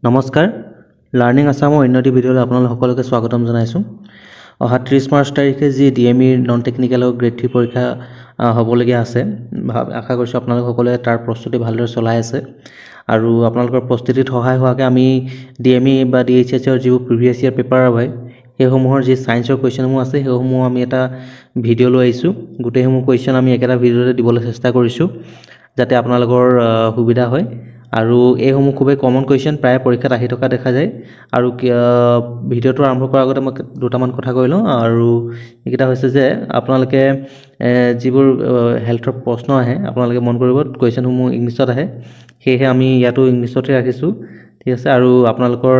নমস্কাৰ লাৰ্ণিং আসামৰ অন্যটি ভিডিঅ'লৈ আপোনালোক সকলোকে স্বাগতম জনাইছোঁ। অহা 30 মাৰ্চ তাৰিখে যি ডিএমই নন টেকনিকেল আৰু গ্ৰেড 3 পৰীক্ষা হ'বলগীয়া আছে, আশা কৰিছোঁ আপোনালোক সকলোৱে তাৰ প্ৰস্তুতি ভালদৰে চলাই আছে আৰু আপোনালোকৰ প্ৰস্তুতিত সহায় হোৱাকৈ আমি ডিএমই বা ডিএইচএছৰ যিবোৰ প্ৰিভিয়াছ ইয়াৰ পেপাৰ হয় সেইসমূহৰ যি ছায়েন্সৰ কুৱেশ্যনসমূহ আছে সেইসমূহ আমি এটা ভিডিঅ' লৈ আহিছোঁ। গোটেইসমূহ কুৱেশ্যন আমি একেটা ভিডিঅ'তে দিবলৈ চেষ্টা কৰিছোঁ যাতে আপোনালোকৰ সুবিধা হয় আৰু এইসমূহ খুবেই কমন কুৱেশ্যন প্ৰায় পৰীক্ষাত আহি থকা দেখা যায় আৰু ভিডিঅ'টো আৰম্ভ কৰাৰ আগতে মই দুটামান কথা কৈ লওঁ আৰু এইকেইটা হৈছে যে আপোনালোকে যিবোৰ হেল্থৰ প্ৰশ্ন আহে আপোনালোকে মন কৰিব কুৱেশ্যনসমূহ ইংলিছত আহে, সেয়েহে আমি ইয়াতো ইংলিছতে ৰাখিছোঁ, ঠিক আছে। আৰু আপোনালোকৰ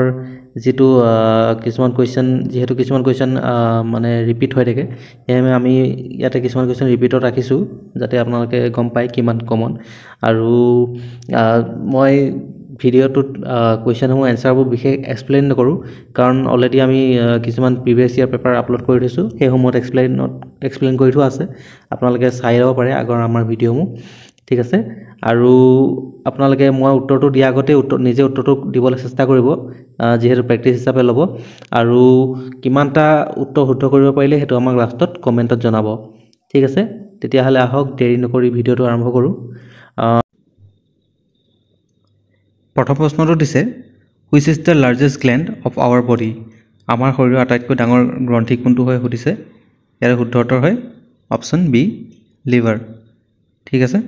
যিটো কিছুমান কুৱেশ্যন যিহেতু কিছুমান কুৱেশ্যন মানে ৰিপিট হৈ থাকে সেয়েহে আমি ইয়াতে কিছুমান কুৱেশ্যন ৰিপিটত ৰাখিছোঁ যাতে আপোনালোকে গম পায় কিমান কমন। আৰু মই ভিডিঅ'টোত কুৱেশ্যনসমূহ এনচাৰবোৰ বিশেষ এক্সপ্লেইন নকৰোঁ কাৰণ অলৰেডি আমি কিছুমান প্ৰিভিয়াছ ইয়াৰ পেপাৰ আপলোড কৰি থৈছোঁ, সেইসমূহত এক্সপ্লেইন কৰি থোৱা আছে, আপোনালোকে চাই ল'ব পাৰে আগৰ আমাৰ ভিডিঅ'সমূহ, ঠিক আছে। আৰু আপোনালোকে মই উত্তৰটো দিয়াৰ আগতে নিজে উত্তৰটো দিবলৈ চেষ্টা কৰিব যিহেতু প্ৰেক্টিছ হিচাপে ল'ব আৰু কিমানটা উত্তৰ শুদ্ধ কৰিব পাৰিলে সেইটো আমাক লাষ্টত কমেণ্টত জনাব, ঠিক আছে। তেতিয়াহ'লে আহক দেৰি নকৰি ভিডিঅ'টো আৰম্ভ কৰোঁ। প্ৰথম প্ৰশ্নটো দিছে which is the largest gland of our body, আমাৰ শৰীৰৰ আটাইতকৈ ডাঙৰ গ্ৰন্থি কোনটো হয় সুধিছে। ইয়াৰ শুদ্ধ উত্তৰ হয় অপশ্যন বি লিভাৰ, ঠিক আছে।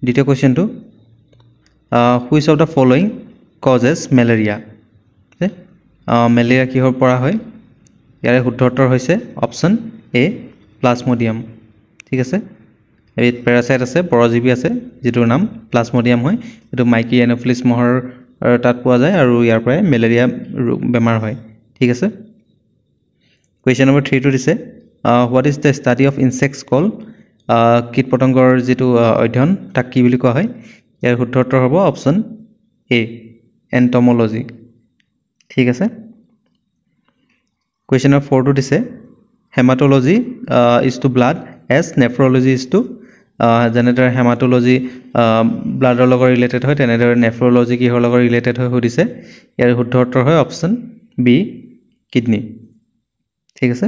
দ্বিতীয় কুৱেশ্যনটো which of the following causes malaria, malaria কিহৰ পৰা হয়। ইয়াৰে শুদ্ধ উত্তৰ হৈছে অপশ্যন এ প্লাজমডিয়াম, ঠিক আছে। এই পেৰাচাইট আছে, পৰজীৱী আছে যিটোৰ নাম প্লাজমডিয়াম হয়, এইটো মাইকী এন'ফিলিছ মহৰ তাত পোৱা যায় আৰু ইয়াৰ পৰাই মেলেৰিয়া বেমাৰ হয়, ঠিক আছে। কুৱেশ্যন নম্বৰ 3টো দিছে what is the study of insects call, কীট পতংগৰ যিটো অধ্যয়ন তাক কি বুলি কোৱা হয়। ইয়াৰ শুদ্ধ উত্তৰ হ'ব অপশ্যন এ এণ্টম'লজি, ঠিক আছে। কুৱেশ্যন নম্বৰ 4টো দিছে haematology is to blood as nephrology is to, যেনেদৰে হেমাট'লজি ব্লাডৰ লগত ৰিলেটেড হয় তেনেদৰে নেফ্ৰলজি কিহৰ লগত ৰিলেটেড হয় সুধিছে। ইয়াৰ শুদ্ধ উত্তৰ হয় অপশ্যন বি কিডনী, ঠিক আছে।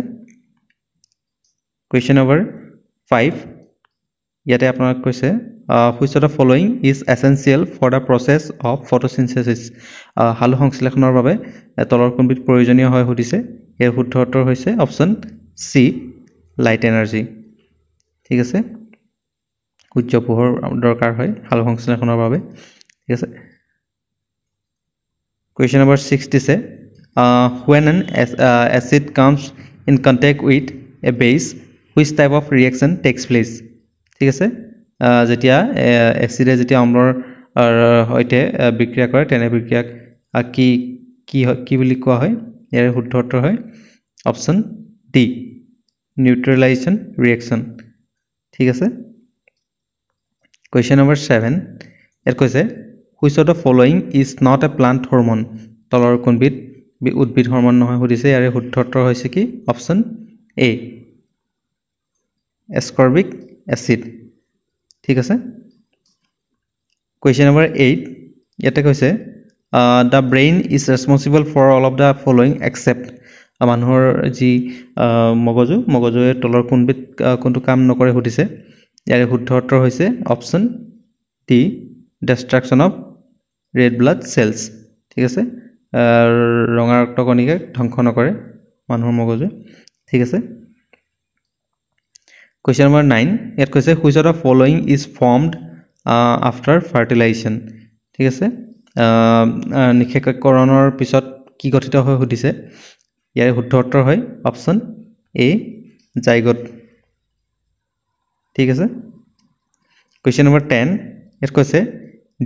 কুৱেশ্যন নম্বৰ 5 ইয়াতে আপোনাক কৈছে which of the following is essential for the process of photosynthesis, সালোক সংশ্লেষণৰ বাবে তলৰ কোনবিধ প্ৰয়োজনীয় হয় সুধিছে। ইয়াৰ শুদ্ধ উত্তৰ হৈছে অপশ্যন চি লাইট এনাৰ্জি, ঠিক আছে। সূৰ্য পোহৰ দৰকাৰ হয় সালোক সংশ্লেষণৰ বাবে, ঠিক আছে। কুৱেশ্যন নম্বৰ 6 দিছে when an acid comes in contact with a base which type of reaction takes place, ঠিক আছে। যেতিয়া এচিডে যেতিয়া অম্লৰ সৈতে বিক্ৰিয়া কৰে তেনে বিক্ৰিয়াক কি বুলি কোৱা হয়। ইয়াৰ শুদ্ধ উত্তৰ হয় অপশ্যন ডি নিউট্ৰেলাইজেশ্যন ৰিয়েকশ্যন, ঠিক আছে। কুৱেশ্যন নম্বৰ 7 ইয়াত কৈছে which of the following is not a plant hormone, তলৰ কোনবিধ উদ্ভিদ হৰমন নহয় সুধিছে। ইয়াৰে শুদ্ধ উত্তৰ হৈছে কি অপশ্যন এ এস্কৰ্বিক এচিড, ঠিক আছে। কুৱেশ্যন নম্বৰ 8 ইয়াতে কৈছে the brain is responsible for all of the following except, মানুহৰ যি মগজুৱে তলৰ কোনটো কাম নকৰে সুধিছে। ইয়াৰে শুদ্ধ উত্তৰ হৈছে option D destruction of red blood cells, ঠিক আছে। ৰঙা ৰক্তকণিকাক ধ্বংস নকৰে মানুহৰ মগজুৱে, ঠিক আছে। কুৱেশ্যন নম্বৰ 9 ইয়াত কৈছে which of the following is formed after fertilisation, ঠিক আছে। নিষেককৰণৰ পিছত কি গঠিত হয় সুধিছে। ইয়াৰে শুদ্ধ উত্তৰ হয় অপশ্যন এ জাইগট, ঠিক আছে। কুৱেশ্যন নম্বৰ 10 ইয়াত কৈছে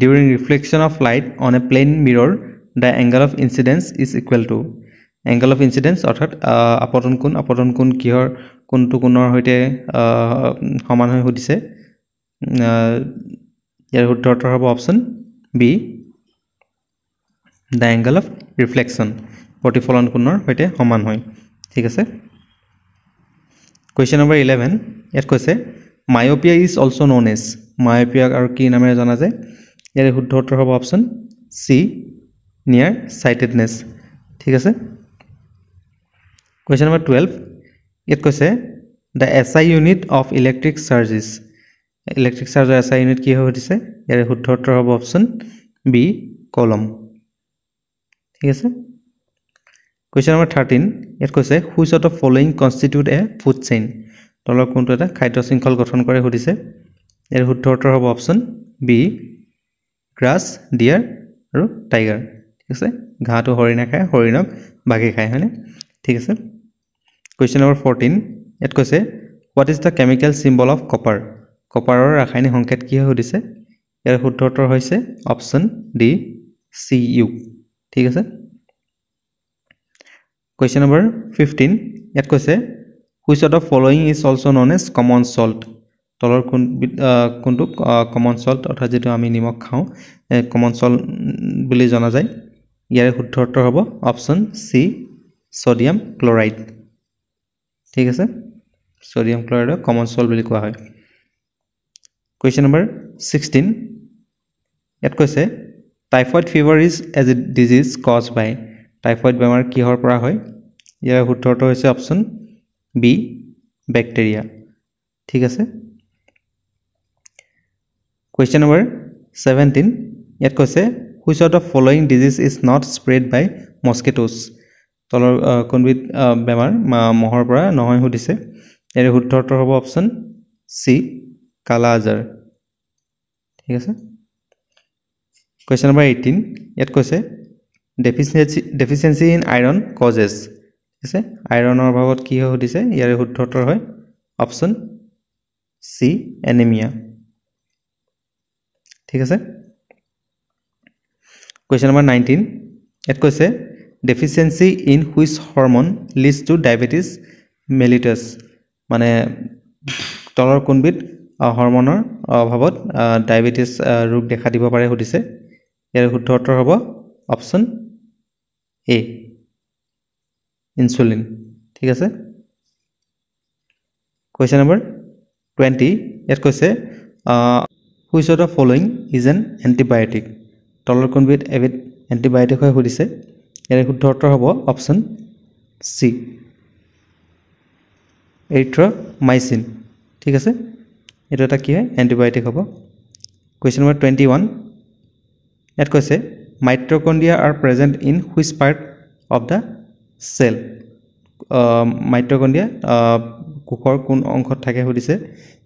during reflection of light on a plane mirror the angle of incidence is equal to, angle of incidence অৰ্থাৎ আপতন কোণ কিহৰ কোনটো কোণৰ সৈতে সমান হৈ সুধিছে। ইয়াৰ শুদ্ধ উত্তৰ হ'ব option B the angle of reflection, প্ৰতিফলন কোণৰ সৈতে সমান হয়, ঠিক আছে। কুৱেশ্যন নম্বৰ 11 ইয়াত কৈছে myopia is also' known as, মায়োপিয়াক আৰু কি নামেৰে জনা যায়। ইয়াৰে শুদ্ধ উত্তৰ হ'ব অপশ্যন চি নিয়াৰ সাইটেডনেছ ঠিক আছে কোৱেশ্চন নম্বৰ 12 ইয়াত কৈছে the SI unit of electric charges electric charge SI unit কি হৈ দিছে ইয়াৰ শুদ্ধ উত্তৰ হ'ব অপচন বি কলম ঠিক আছে কোৱেশ্চন নম্বৰ 13 ইয়াত কৈছে which of the following constitute a food chain তলৰ কোনটো এটা খাদ্য শৃংখল গঠন কৰে সুধিছে ইয়াৰ শুদ্ধ উত্তৰ হ'ব অপচন বি গ্ৰাছ ডিয়াৰ আৰু টাইগাৰ ঠিক আছে ঘাঁহটো হৰিণা খায় হৰিণক বাঘে খায় হয়নে ঠিক আছে কোৱেশ্চন নম্বৰ 14 ইয়াত কৈছে what is the chemical symbol of copper কপাৰৰ ৰাসায়নিক সংকেত কি হয় সুধিছে ইয়াৰ শুদ্ধ উত্তৰ হৈছে অপচন ডি Cu ঠিক আছে কোৱেশ্চন নম্বৰ 15 ইয়াত কৈছে which of the following is also known as common salt তলৰ কোনটো common salt অৰ্থাৎ যেটো আমি নিমখ খাওঁ common salt বুলি জনা যায় ইয়াৰ শুদ্ধ উত্তৰ হ'ব অপচন সি সোডিয়াম ক্লোৰাইড ঠিক আছে সোডিয়াম ক্লোৰাইড common salt বুলি কোৱা হয় কোৱেশ্চন নম্বৰ 16 ইয়াত কৈছে typhoid fever is as a disease caused by typhoid বেমাৰ কিহৰ পৰা হয় ইয়াৰ শুদ্ধ উত্তৰ হৈছে অপচন বি ব্যাকটেৰিয়া ঠিক আছে কোৱেশ্চন নম্বৰ 17 ইয়াত কৈছে which of the following disease is not spread by mosquitoes তলৰ কোনবিধ বেমাৰ মহৰ পৰা নহয় সুধিছে ইয়াৰ শুদ্ধ উত্তৰ হ'ব অপচন সি কালা আজাৰ ঠিক আছে কোৱেশ্চন নম্বৰ 18 ইয়াত কৈছে deficiency in iron causes ঠিক আছে আইৰণৰ অভাৱত কি হয় সুধিছে ইয়াৰ শুদ্ধ উত্তৰ হয় অপচন সি এনিমিয়া ঠিক আছে কোৱেশ্চন নম্বৰ 19 ইয়াত কৈছে deficiency in which hormone leads to diabetes mellitus মানে তলৰ কোনবিধ হৰমনৰ অভাৱত ডায়াবেটিস ৰোগ দেখা দিব পাৰে সুধিছে ইয়াৰ শুদ্ধ উত্তৰ হ'ব অপচন এ ইনসুলিন ঠিক আছে কোৱেশ্চন নম্বৰ 20 ইয়াত কৈছে which of the following is an antibiotic তলৰ কোনবিধ এবিধ এন্টিবায়োটিক হয় সুধিছে ইয়াৰ শুদ্ধ উত্তৰ হ'ব অপচন সি এৰিথ্ৰমাইসিন ঠিক আছে এটা এটা কি হয় এন্টিবায়োটিক হ'ব কোৱেশ্চন নম্বৰ 21 ইয়াত কৈছে mitochondria are present in which part of the cell mitochondria কোষৰ কোন অংশত থাকে সুধিছে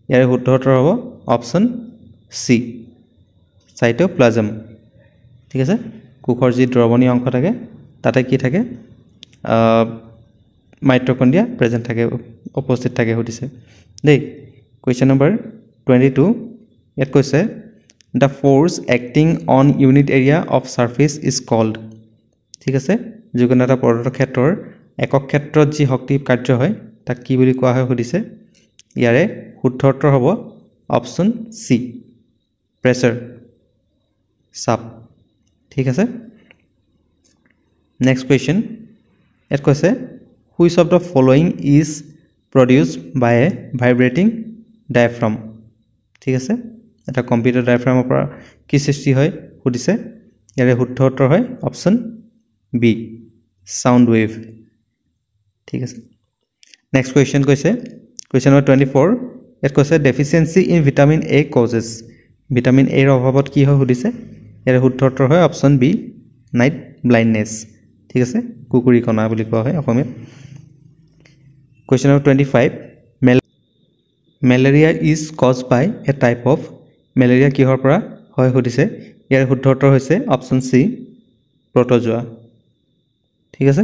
ইয়াৰ শুদ্ধ উত্তৰ হ'ব অপচন সি সাইটোপ্লাজম ঠিক আছে কোষৰ যি দ্ৰৱণীয় অংশ থাকে তাতে কি থাকে mitochondria present থাকে উপস্থিত থাকে সুধিছে দেই কোৱেশ্চন নম্বৰ 22 ইয়াত কৈছে the force acting on unit area of surface is called ঠিক আছে যিকোনো এটা পদাৰ্থ ক্ষেত্ৰৰ একক ক্ষেত্ৰত যি শক্তি কাৰ্য হয় তাক কি বুলি কোৱা হয় সুধিছে ইয়াৰে শুদ্ধ উত্তৰ হ'ব অপচন সি প্ৰেছাৰ চাপ ঠিক আছে নেক্সট কোৱেশ্চন ইয়াত কৈছে which of the following is produced by a vibrating diaphragm ঠিক আছে এটা কম্পিউটাৰ ডায়াফ্ৰামৰ পৰা কি সৃষ্টি হয় সুধিছে ইয়াৰে শুদ্ধ উত্তৰ হয় অপচন বি সাউন্ড ওয়েভ ঠিক আছে নেক্সট কোৱেশ্চন কৈছে কোৱেশ্চন নম্বৰ 24 ইয়াত কৈছে deficiency in vitamin A causes vitamin A ৰ অভাৱত কি হয় সুধিছে ইয়াৰে শুদ্ধ উত্তৰ হয় অপচন বি নাইট ব্লাইণ্ডনেছ ঠিক আছে কুকুৰি কণা বুলি কোৱা হয় অসমীয়াত question number 25 malaria is caused by a type of malaria কিহৰ পৰা হয় সুধিছে ইয়াৰ শুদ্ধ উত্তৰ হৈছে অপচন সি প্ৰটোজোৱা ঠিক আছে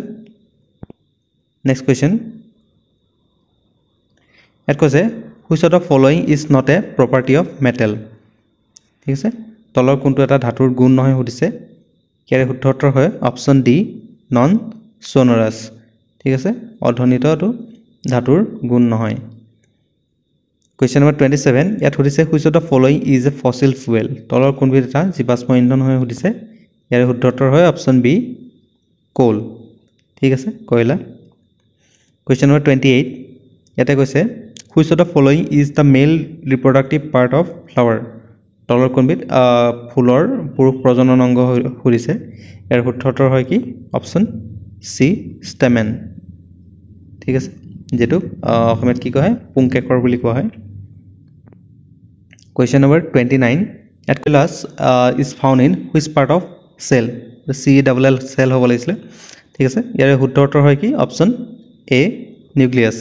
নেক্সট কোৱেশ্চন ইয়াত কৈছে which of the following is not a property of metal ঠিক আছে তলৰ কোনটো এটা ধাতুৰ গুণ নহয় সুধিছে ইয়াৰ শুদ্ধ উত্তৰ হয় অপচন ডি নন সোনাৰাছ ঠিক আছে অৰ্ধনিতটো ধাতুৰ গুণ নহয় কোৱেশ্চন নম্বৰ 27 ইয়াত সুধিছে which of the following is a fossil fuel তলৰ কোনবিধ এটা জীৱাশ্ম ইন্ধন হয় সুধিছে ইয়াৰ শুদ্ধ উত্তৰ হয় অপচন বি কোল ঠিক আছে কয়লা কোৱেশ্চন নম্বৰ 28 ইয়াতে কৈছে which of the following is the male reproductive part of flower তলৰ কোনবিধ ফুলৰ পুৰুষ প্ৰজনন অংগ সুধিছে ইয়াৰ শুদ্ধতৰ হয় কি অপচন সি ষ্টেমেন ঠিক আছে যেটো অসমীয়াত কি কয় পুংকেকৰ বুলি কোৱা হয় Question number 29 at class is found in which part of cell the C double L cell হ'ব লাগিছিল ঠিক আছে ইয়াৰ শুদ্ধতৰ হয় কি অপচন A nucleus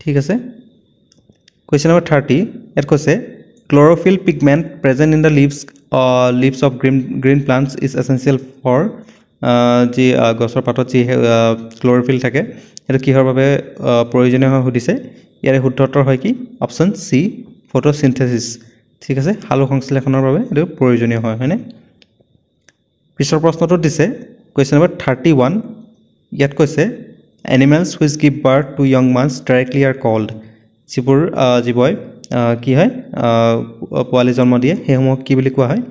ঠিক আছে Question number 30 ইয়াত কৈছে chlorophyll pigment present in the leaves of green plants is essential for যি গছৰ পাতত যি chlorophyll থাকে এটো কিহৰ বাবে প্ৰয়োজনীয় হয় সুধিছে ইয়াৰ শুদ্ধতৰ হয় কি অপচন সি photosynthesis ঠিক আছে হালো সংশ্লেষণৰ বাবে এটো প্ৰয়োজনীয় হয় হয়নে পিছৰ প্ৰশ্নটো দিছে question number 31 ইয়াত কৈছে animals which give birth to young ones directly are called যিবোৰ জীৱই কি হয় পোৱালি জন্ম দিয়ে হেসমূহ কি বুলি কোৱা হয়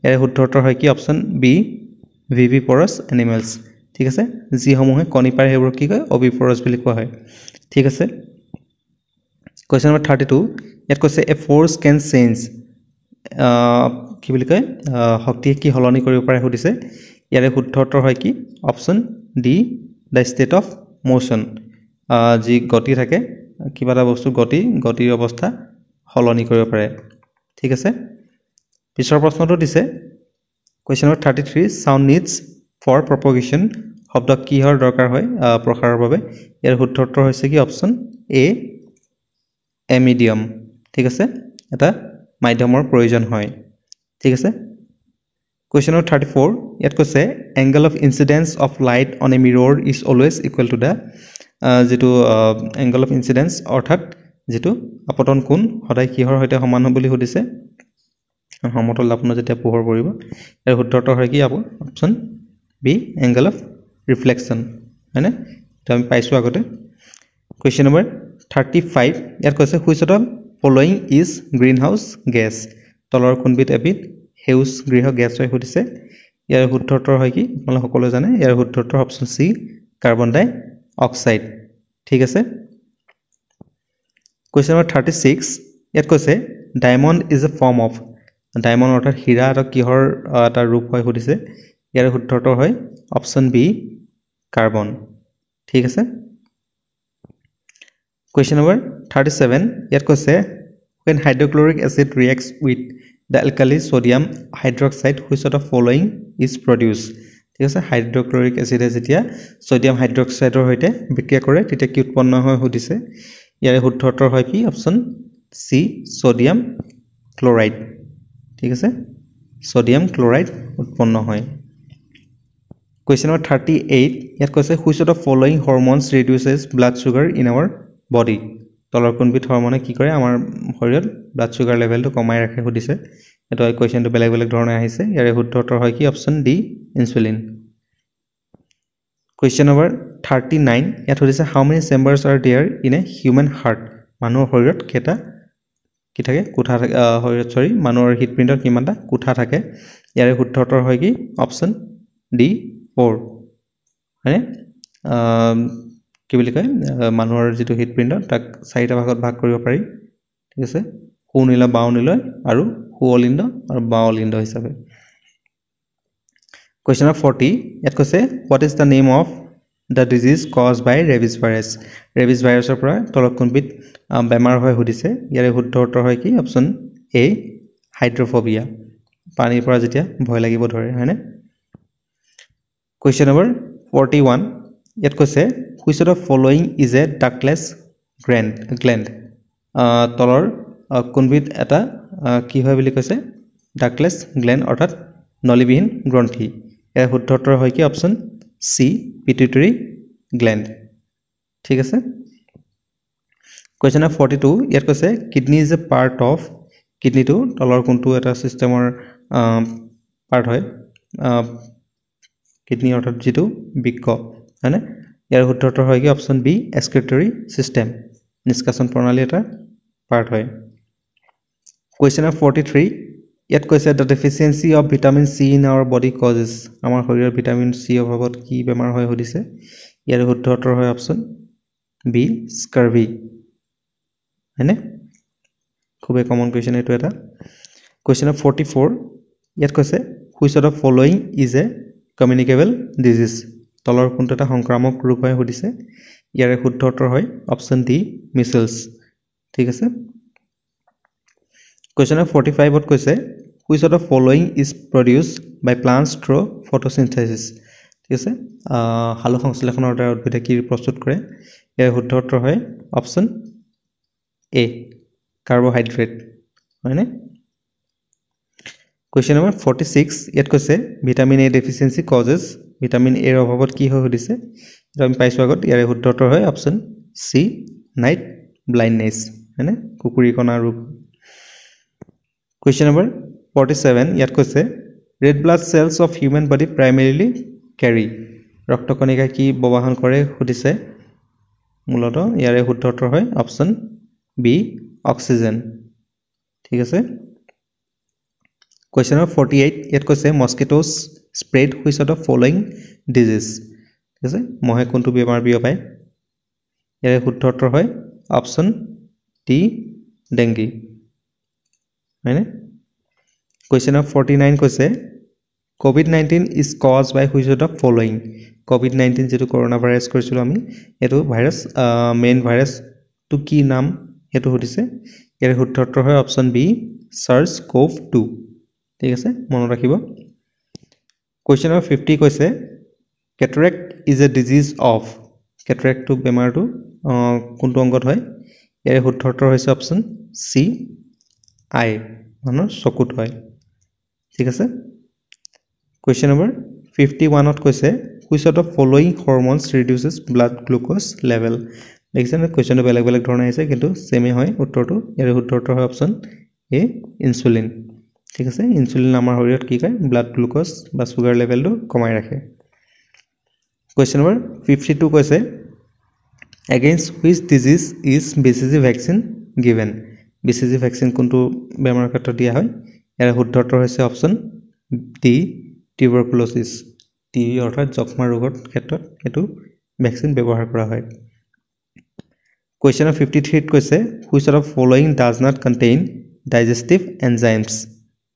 ইয়াৰ শুদ্ধতৰ হয় কি অপচন বি viviparous animals ঠিক আছে যিসমূহে কণী পাৰে হেবোৰ কি কয় oviparous বুলি কোৱা হয় ঠিক আছে question number 32 ইয়াত কৈছে a force can change কি বুলি কয় শক্তি কি হলনি কৰিব পাৰে সুধিছে ইয়াৰ শুদ্ধতৰ হয় কি option D the state of motion যি গতি থাকে কিবা এটা বস্তু গতিৰ অৱস্থা হলনি কৰিব পাৰে ঠিক আছে পিছৰ প্ৰশ্নটো দিছে question number 33 sound needs for propagation শব্দ কিহৰ দৰকাৰ হয় প্ৰসাৰৰ বাবে ইয়াৰ শুদ্ধতৰ হৈছে কি অপচন a medium ঠিক আছে এটা মাধ্যমৰ প্ৰয়োজন হয় ঠিক আছে question number 34 ইয়াত কৈছে angle of incidence of light on a mirror is always equal to the যেটো angle of incidence অৰ্থাৎ যেটো আপতন কোণ সদায় কিহৰ হৈতে সমান হ'ব বুলি সুধিছে সমতল আপোনাৰ যেতিয়া পোহৰ পৰিব ইয়াৰ শুদ্ধতৰ হয় কি option B angle of reflection মানে তো আমি পাইছো আগতে question number 35 ইয়াত কৈছে which of the following is greenhouse gas তলৰ কোনবিধ এবিধ হেউজ গৃহ গেছ হয় সুধিছে ইয়াৰ শুদ্ধতৰ হয় কি আপোনালোক সকলো জানে ইয়াৰ শুদ্ধতৰ অপচন সি কাৰ্বন ডাই অক্সাইড ঠিক আছে question number 36 ইয়াত কৈছে diamond is a form of diamond অৰ্থাৎ হীৰা আৰু কিহৰ এটা ৰূপ হয় সুধিছে ইয়াৰ শুদ্ধতৰ হয় অপচন বি কাৰ্বন ঠিক আছে question number 37 ইয়াত কৈছে when hydrochloric acid reacts with the alkali sodium hydroxide which of the following is produced ঠিক আছে হাইড্ৰক্লোৰিক এসিডে যেতিয়া সোডিয়াম হাইড্ৰক্সাইডৰ হৈতে বিক্ৰিয়া কৰে তেতিয়া কি উৎপন্ন হয় সুধিছে ইয়াৰ শুদ্ধতৰ হয় কি অপচন সি সোডিয়াম ক্লোৰাইড ঠিক আছে সোডিয়াম ক্লোৰাইড উৎপন্ন হয় question number 38 ইয়াত কৈছে which of the following hormones reduces blood sugar in our body তলৰ কোনবিধ হৰমনে কি কৰে আমাৰ শৰীৰত ব্লাড সুগাৰ লেভেলটো কমাই ৰাখে সুধিছে এটো এই কোৱেশ্চনটো বেলেগ বেলেগ ধৰণে আহিছে ইয়াৰ শুদ্ধতৰ হয় কি option D insulin question number 39 ইয়াত সুধিছে how many chambers are there in a human heart মানুহৰ শৰীৰত কেটা কি থাকে কোঠা থাকে শৰীৰত মানুহৰ হৃদপিণ্ডত কিমানটা কোঠা থাকে ইয়াৰ শুদ্ধতৰ হয় কি অপচন ডি 4 মানে কি বুলি কয় মানুহৰ যেটো হৃদপিণ্ড তাক চাৰিটা ভাগত ভাগ কৰিব পাৰি ঠিক আছে সোনিলা বাওনিলৈ আৰু সোঅলিন্দ আৰু বাওলিন্দ হিচাপে question number 40 ইয়াত কৈছে what is the name of the disease caused by rabies virusৰ পৰা তলত কোনবিধ বেমাৰ হয় সুধিছে ইয়াৰ শুদ্ধ উত্তৰ হয় কি অপচন এ হাইড্ৰোফোবিয়া পানীৰ পৰা যেতিয়া ভয় লাগিব ধৰে হয়নে question number 41 ইয়াত কৈছে which of the following is a ductless gland তলৰ কোনবিধ এটা কি হয় বুলি কৈছে ductless gland অৰ্থাৎ নলীবিহীন গ্ৰন্থি ইয়াৰ শুদ্ধ উত্তৰ হয় কি অপচন সি pituitary gland ঠিক আছে question number 42 ইয়াত কৈছে kidney is a part of kidney to তলৰ কোনটো এটা সিস্টেমৰ পাৰ্ট হয় kidney অৰ্থাৎ যেটো বৃক্ক হয়নে ইয়াৰ শুদ্ধ উত্তৰ হয় কি অপচন বি excretory system নিষ্কাশন প্ৰণালী এটা পাৰ্ট হয় question number 43 ইয়াত কৈছে the deficiency of vitamin C in our body causes আমাৰ শৰীৰৰ ভিটামিন সি অভাৱত কি বেমাৰ হয় সুধিছে ইয়াৰ শুদ্ধ উত্তৰ হয় অপচন বি স্কাৰ্ভি হয়নে খুবই কমন কোৱেশ্চন এটো এটা Question number 44 ইয়াত কৈছে which of the following is a communicable disease তলৰ কোনটো এটা সংক্ৰামক ৰোগ হয় সুধিছে ইয়াৰে শুদ্ধ উত্তৰ হয় অপচন ডি মিছলছ ঠিক আছে Question number 45 ত কৈছে which of the following is produced by plants through photosynthesis ঠিক আছে হালো সংশ্লেষণৰ দ্বাৰা উদ্ভিদে কি প্ৰস্তুত কৰে ইয়াৰ শুদ্ধ উত্তৰ হয় অপচন এ কাৰ্বোহাইড্ৰেট হয়নে Question number 46 ইয়াত কৈছে vitamin A deficiency causes vitamin এৰ অভাৱত কি হয় সুধিছে এটা আমি পাইছো আগত ইয়াৰ শুদ্ধ উত্তৰ হয় অপচন সি নাইট ব্লাইণ্ডনেছ হয়নে কুকুৰীকণা ৰোগ Question number 47 ইয়াত কৈছে red blood cells of human body primarily carry ৰক্তকণিকা কি ববাহন কৰে সুধিছে মূলত ইয়াৰে শুদ্ধ উত্তৰ হয় অপচন বি অক্সিজেন ঠিক আছে Question number 48 ইয়াত কৈছে mosquitoes spread which of the following disease ঠিক আছে মহে কোনটো বেমাৰ বিয়পায় ইয়াৰে শুদ্ধ উত্তৰ হয় অপচন ডি ডেংগি হয়নে Question number 49 কৈছে COVID-19 is caused by which of the following COVID-19 যেটো করোনা ভাইরাস কৰিছিল আমি এটো ভাইৰাস মেইন ভাইৰাস তো কি নাম এটো সুধিছে ইয়াৰ শুদ্ধ উত্তৰ হয় অপচন বি SARS-CoV-2 ঠিক আছে মনত ৰাখিব Question number 50 কৈছে cataract is a disease of cataract to বেমাৰটো কোনটো অংগত হয় ইয়াৰ শুদ্ধ উত্তৰ হৈছে অপচন সি আই মানৰ চকুত হয় ঠিক আছে Question number 51 ত কৈছে which of the following hormones reduces blood glucose level দেখছেন কোৱেশ্চনটো বেলেগ বেলেগ ধৰণৰ আছে কিন্তু সেমে হয় উত্তৰটো ইয়াৰ শুদ্ধ উত্তৰ হয় অপচন এ ইনসুলিন ঠিক আছে ইনসুলিন আমাৰ শৰীৰত কি কৰে ব্লাড গ্লুকোজ বা সুগাৰ লেভেলটো কমাই ৰাখে Question number 52 কৈছে against which disease is BCG vaccine given BCG vaccine কোনটো বেমাৰৰ ক্ষেত্ৰত দিয়া হয় ইয়াৰ শুদ্ধ উত্তৰ হৈছে অপচন ডি টিউবাৰকুলোসিস টিবি অৰ্থাৎ যক্ষ্মা ৰোগৰ ক্ষেত্ৰত এটো ভ্যাকচিন ব্যৱহাৰ কৰা হয় Question number 53 কৈছে which of the following does not contain digestive enzymes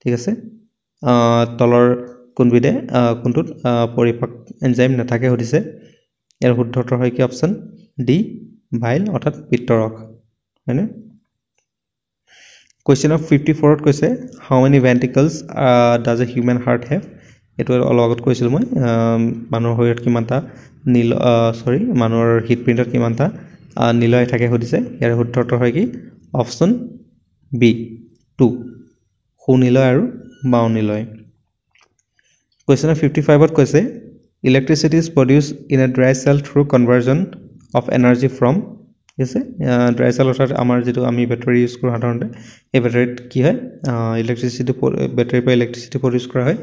ঠিক আছে তলৰ কোনবিধে কোনটোত পৰিপাক এনজাইম নাথাকে সুধিছে ইয়াৰ শুদ্ধ উত্তৰ হয় কি অপচন ডি বাইল অৰ্থাৎ পিত্তৰক হয়নে Question of 54 ত কৈছে how many ventricles does a human heart have এটো অলগত কৈছিল মই মানুহৰ শৰীৰত কিমানটা নীল মানুহৰ হিট প্ৰিন্টত কিমানটা নীলয় থাকে সুধিছে ইয়াৰ শুদ্ধ উত্তৰ হয় কি অপচন বি 2 সুনীলয় আৰু বাও নীলয় Question of 55 ত কৈছে electricity is produced in a dry cell through conversion of energy from আছে ড্ৰাই সেল অৰ্থাৎ আমাৰ যেটো আমি ব্যাটাৰি ইউজ কৰো সাধাৰণতে এই ব্যাটাৰিত কি হয় ইলেক্ট্ৰিসিটি ব্যাটাৰি পৰা ইলেক্ট্ৰিসিটি প্ৰডিউস কৰা হয়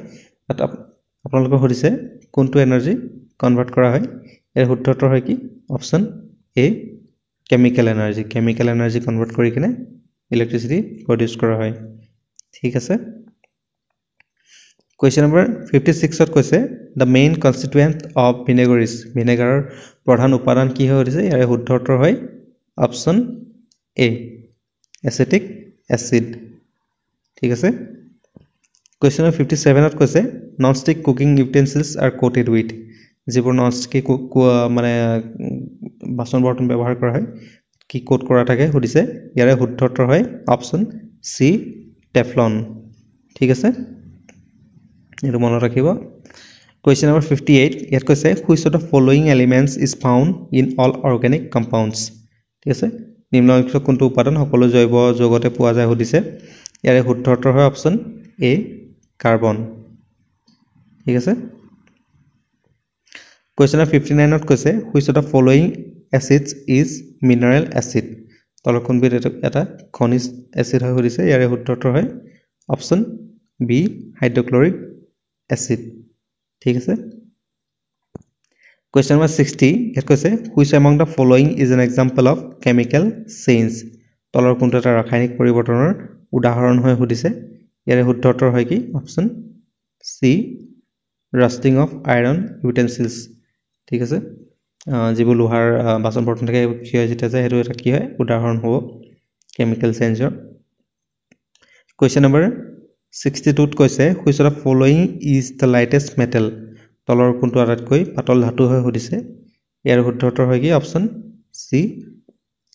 আপোনালোকক সুধিছে কোনটো এনাৰ্জি কনভাৰ্ট কৰা হয় এৰ শুদ্ধ উত্তৰ হয় কি option a chemical energy convert কৰি কিনে ইলেক্ট্ৰিসিটি প্ৰডিউস কৰা হয় ঠিক আছে Question number 56 ত কৈছে the main constituent of vinegar is vinegar প্ৰধান উপাদান কি হয় হৈছে ইয়াৰ শুদ্ধ উত্তৰ হয় অপচন এ এসিটিক এসিড ঠিক আছে Question number 57 ত কৈছে non-stick cooking utensils are coated with যিবোৰ non-stick মানে বাসন বৰ্তন ব্যৱহাৰ কৰা হয় কি কোট কৰা থাকে সুধিছে ইয়াৰ শুদ্ধ উত্তৰ হয় অপচন সি টেফলন ঠিক আছে এটো মনত ৰাখিব Question number 58 ইয়াত কৈছে which of the following elements is found in all organic compounds ঠিক আছে নিম্নলিখিত কোনটো উপাদান সকলো জৈৱ যৌগতে পোৱা যায় সুধিছে ইয়াৰ শুদ্ধ উত্তৰ হয় অপচন এ কাৰ্বন ঠিক আছে Question number 59 ত কৈছে which of the following acids is mineral acid তলৰ কোনবিধ এটা খনিজ এসিড হয় সুধিছে ইয়াৰ শুদ্ধ উত্তৰ হয় অপচন বি হাইড্ৰক্লৰিক এসিড ঠিক আছে Question number 60 ইয়াত কৈছে which among the following is an example of chemical change তলৰ কোনটো এটা ৰাসায়নিক পৰিৱৰ্তনৰ উদাহৰণ হয় সুধিছে ইয়াৰ শুদ্ধ উত্তৰ হয় কি option C rusting of iron utensils ঠিক আছে যিবোৰ লোহাৰ বাসন বৰ্তন থাকে কি হয় যেটা যায় হেতু এটা কি হয় উদাহৰণ হ'ব chemical change Question number 62 ত কৈছে which of the following is the lightest metal তলৰ কোনটো আটাইতকৈ পাতল ধাতু হয় সুধিছে ইয়াৰ শুদ্ধ উত্তৰ হয় কি অপচন সি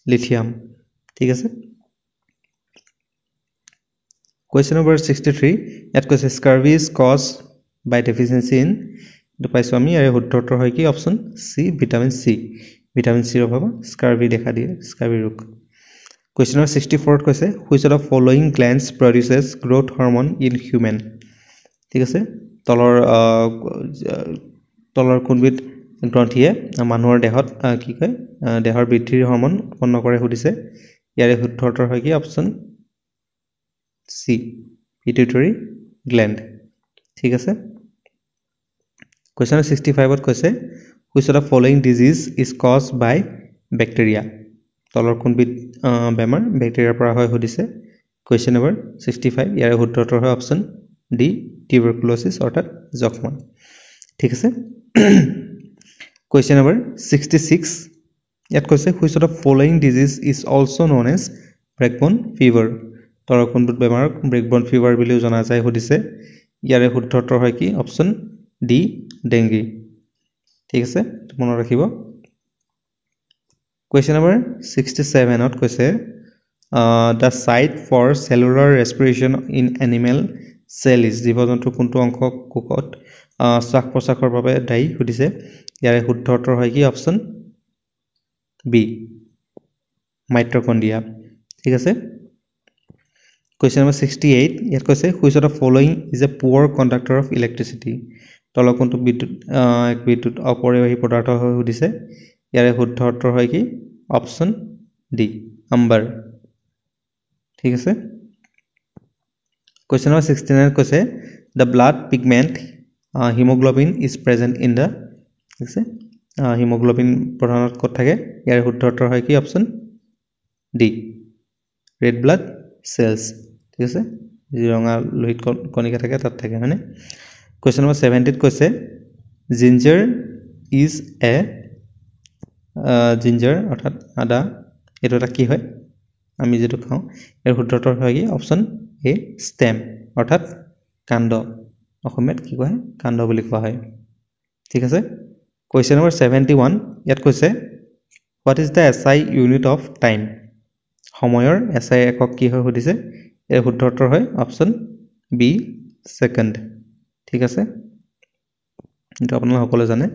লিথিয়াম ঠিক আছে Question number 63 ইয়াত কৈছে scurvy is caused by deficiency in তো পাইছো আমি ইয়াৰ শুদ্ধ উত্তৰ হয় কি অপচন সি ভিটামিন সি ৰ অভাৱ scurvy দেখা দিয়ে scurvy ৰোগ Question number 64 ত কৈছে which of the following glands produces growth hormone in human ঠিক আছে তলৰ কোনবিধ গ্ৰন্থিয়ে মানুহৰ দেহত কি কয় দেহৰ বৃদ্ধিৰ হৰমন উৎপন্ন কৰে সুধিছে ইয়াৰ শুদ্ধ উত্তৰ হয় কি অপচন সি pituitary gland ঠিক আছে Question 65 ত কৈছে which of the following disease is caused by bacteria তলৰ কোনবিধ বেমাৰ ব্যাকটেৰিয়াৰ পৰা হয় সুধিছে Question number 65 ইয়াৰ শুদ্ধ উত্তৰ হয় অপচন ডি tuberculosis অৰ্থাৎ যক্ষ্মা ঠিক আছে Question number 66 ইয়াত কৈছে which of the following disease is also known as breakbone fever তলৰ কোনটো বেমাৰ breakbone fever বুলি জনা যায় সুধিছে ইয়াৰ শুদ্ধ উত্তৰ হয় কি অপচন ডি ডেংগি ঠিক আছে মনত ৰাখিব Question number 67 ত কৈছে the site for cellular respiration in animal cell is জীৱজন্তুৰ কোনটো অংশ কোষত শ্বাস প্ৰশ্বাসৰ বাবে দায়ী সুধিছে ইয়াৰ শুদ্ধ উত্তৰ হয় কি অপচন বি মাইট্ৰকন্ড্ৰিয়া ঠিক আছে Question number 68 ইয়াত কৈছে which of the following is a poor conductor of electricity তলৰ কোনটো বিদ্যুৎ অপৰিবাহী পদাৰ্থ হয় সুধিছে ইয়াৰ শুদ্ধ উত্তৰ হয় কি অপচন ডি আম্বাৰ ঠিক আছে Question number 69 কৈছে the blood pigment hemoglobin is present in the ঠিক আছে hemoglobin প্ৰধানত ক'ত থাকে ইয়াৰ শুদ্ধ উত্তৰ হয় কি option D red blood cells ঠিক আছে যি ৰঙা লোহিত কণিকা থাকে তাত থাকে মানে Question number 70 ত কৈছে ginger is a ginger অৰ্থাৎ আদা এটো এটা কি হয় আমি যেটো খাও এৰ শুদ্ধ উত্তৰ হয় কি অপচন এ স্টেম অৰ্থাৎ কাণ্ড অসমীয়াত কি কয় কাণ্ড বুলি কোৱা হয় ঠিক আছে Question number 71 ইয়াত কৈছে what is the SI unit of time সময়ৰ SI একক কি হয় সুধিছে এৰ শুদ্ধ উত্তৰ হয় অপচন বি সেকেন্ড ঠিক আছে এটা আপোনালোক সকলোৱে জানে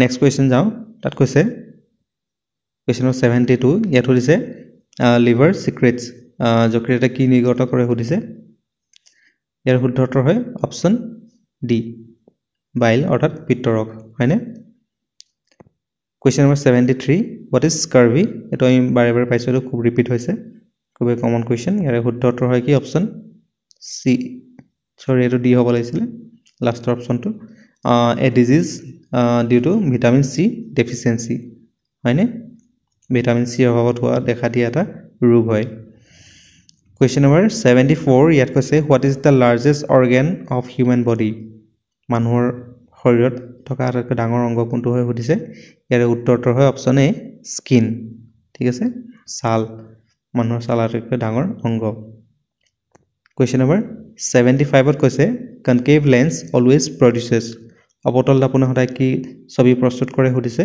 নেক্সট কোৱেশ্চন যাও তাত কৈছে Question number 72 ইয়াত সুধিছে liver secretes যকৃতে কি নিৰ্গত কৰে সুধিছে ইয়াৰ শুদ্ধ উত্তৰ হয় অপচন ডি বাইল অৰ্থাৎ পিত্তৰক হয়নে Question number 73 what is scurvy এটো আমি বাৰে বাৰে পাইছো এটো খুব ৰিপিট হৈছে খুব কমন কোৱেশ্চন ইয়াৰ শুদ্ধ উত্তৰ হয় কি অপচন সি সৰি এটো ডি হ'ব লাগিছিল লাষ্ট অপচনটো a disease due to vitamin C deficiency হয়নে ভিটামিন সি অভাৱত হোৱা দেখা দিয়া এটা ৰোগ হয় Question number 74 ইয়াত কৈছে what is the largest organ of human body মানুহৰ শৰীৰত থকা আটাইতকৈ ডাঙৰ অংগ কোনটো হয় সুধিছে ইয়াৰ উত্তৰটো হয় অপচন এ স্কিন ঠিক আছে ছাল মানুহৰ ছাল আটাইতকৈ ডাঙৰ অংগ Question number 75 ত কৈছে concave lens always produces অবতল দাপনে সদায় কি ছবি প্ৰস্তুত কৰে সুধিছে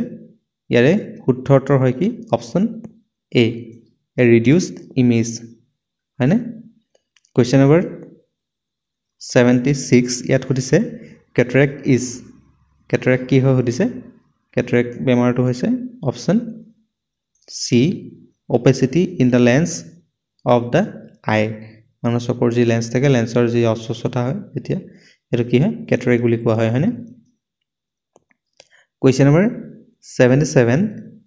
ইয়াৰে শুদ্ধ উত্তৰ হয় কি option A a reduced image হয়নে Question number 76 ইয়াত সুধিছে cataract কি হয় সুধিছে cataract বেমাৰটো হৈছে option C opacity in the lens of the eye মানুহ চকুৰ যি লেন্স থাকে লেন্সৰ যি অস্বচ্ছতা হয় তেতিয়া এটো কি হয় cataract বুলি কোৱা হয় হয়নে Question number 77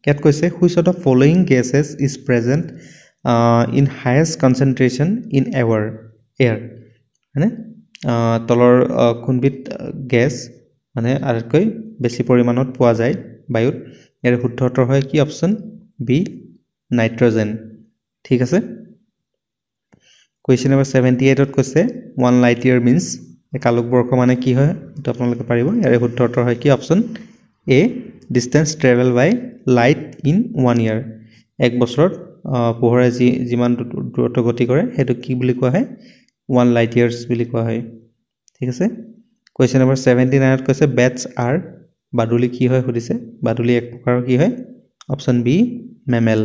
ইয়াত কৈছে which of the following gases is present in highest concentration in air হয়নে তলৰ কোনবিধ গ্যাস মানে আটাইতকৈ বেছি পৰিমাণত পোৱা যায় বায়ুত ইয়াৰ শুদ্ধ উত্তৰ হয় কি অপচন বি নাইট্ৰজেন ঠিক আছে Question number 78 ত কৈছে 1 light year means এক আলোক বৰ্ষ মানে কি হয় এটা আপোনালোকে পাৰিব ইয়াৰ শুদ্ধ উত্তৰ হয় কি option A distance travel by light in 1 year এক বছৰত পোহৰে যিমান দূৰত্ব গতি কৰে হেতু কি বুলি কোৱা হয় 1 লাইট ইয়াৰ্ছ বুলি কোৱা হয় ঠিক আছে কোৱেশ্চন নম্বৰ 79 কৈছে বেটছ আৰ বাদুলি কি হয় সুধিছে বাদুলি এক প্ৰকাৰৰ কি হয় অপচন বি মেমেল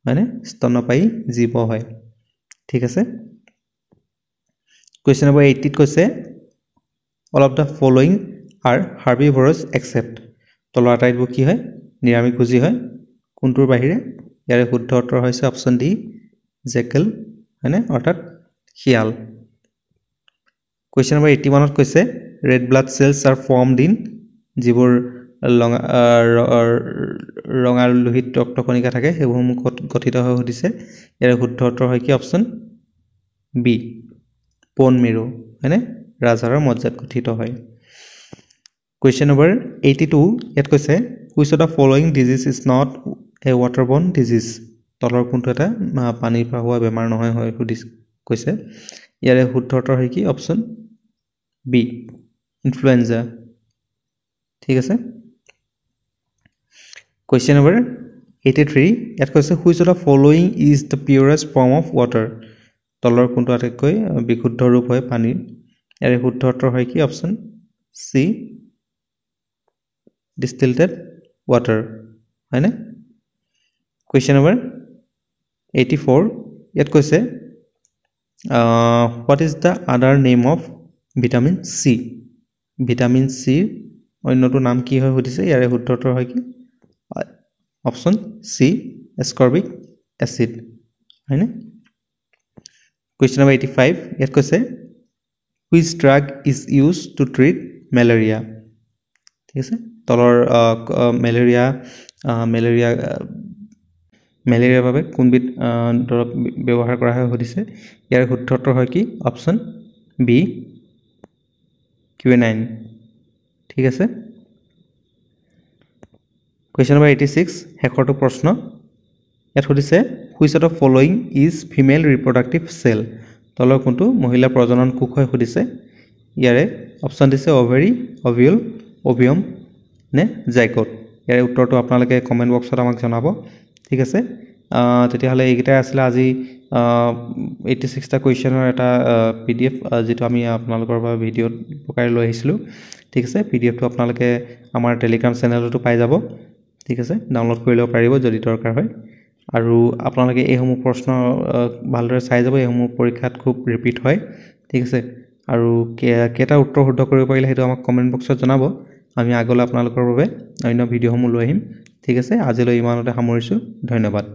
মানে স্তন্যপায়ী জীৱ হয় ঠিক আছে কোৱেশ্চন নম্বৰ 80 ত কৈছে all of the following are herbivores except তলৰ আটাইবোৰ কি হয় নিৰামিষভোজী হয় কোনটোৰ বাহিৰে ইয়াৰ শুদ্ধ উত্তৰ হৈছে অপচন ডি জেকেল মানে অৰ্থাৎ শিয়াল কোৱেশ্চন নম্বৰ 81 ত কৈছে red blood cells are formed in যিবোৰ ৰঙা লোহিত ৰক্তকণিকা থাকে সেইসমূহ গঠিত হৈ সুধিছে ইয়াৰ শুদ্ধ উত্তৰ হয় কি অপচন বি বন মেৰু মানে ৰাজহাড়ৰ মজ্জাত গঠিত হয় কোৱেশ্চন নম্বৰ 82 ইয়াত কৈছে which of the following disease is not a waterborne disease তলৰ কোনটো এটা পানীৰ পৰা হোৱা বেমাৰ নহয় হয় সুধিছে কৈছে ইয়াৰ শুদ্ধ উত্তৰ হয় কি অপচন বি ইনফ্লুয়েঞ্জা ঠিক আছে কোৱেশ্চন নম্বৰ 83 ইয়াত কৈছে which of the following is the purest form of water তলৰ কোনটো আটাইতকৈ বিশুদ্ধ ৰূপ হয় পানীৰ ইয়াৰ শুদ্ধ উত্তৰ হয় কি অপচন সি distilled water হয়নে কোৱেশ্চন নম্বৰ 84 ইয়াত কৈছে what is the other name of vitamin C vitamin C অন্যটো নাম কি হয় সুধিছে ইয়াৰ শুদ্ধ উত্তৰ হয় কি অপচন সি ascorbic acid হয়নে কোৱেশ্চন নম্বৰ 85 ইয়াত কৈছে which drug is used to treat malaria ঠিক আছে তলৰ মেলেৰিয়াৰ বাবে কোনবিধ দৰৱ ব্যৱহাৰ কৰা হয় সুধিছে ইয়াৰ শুদ্ধ উত্তৰ হয় কি অপচন বি Q9 ঠিক আছে কোৱেশ্চন নম্বৰ 86 শেষৰটো প্ৰশ্ন ইয়াত সুধিছে which of the following is female reproductive cell তলৰ কোনটো মহিলা প্ৰজনন কোষ হয় সুধিছে ইয়াৰে অপচন দিছে ওভাৰি ওভিউল ওভিয়াম নে জাইগোট ইয়াৰ উত্তৰটো আপোনালোকে কমেন্ট বক্সত আমাক জনাব ঠিক আছে তেতিয়াহলে এইকেইটা আছিল আজি 86 টা কোৱেশ্চনৰ এটা পিডিএফ যেটো আমি আপোনালোকৰ বাবে ভিডিও প্ৰকাৰে লৈ আহিছিলো ঠিক আছে পিডিএফটো আপোনালোকে আমাৰ টেলিগ্ৰাম চেনেলতো পাই যাব ঠিক আছে ডাউনলোড কৰি লব পাৰিব যদি দৰকাৰ হয় আৰু আপোনালোকে এইসমূহ প্ৰশ্ন ভালদৰে চাই যাব এইসমূহ পৰীক্ষাত খুব ৰিপিট হয় ঠিক আছে আৰু কেটা উত্তৰ শুদ্ধ কৰিব পাৰিলে হেতু আমাক কমেন্ট বক্সত জনাব আমি আগলৈ আপোনালোকৰ বাবে অন্য ভিডিওসমূহ লৈ আহিম ঠিক আছে আজিলৈ ইমানতে সামৰিছো ধন্যবাদ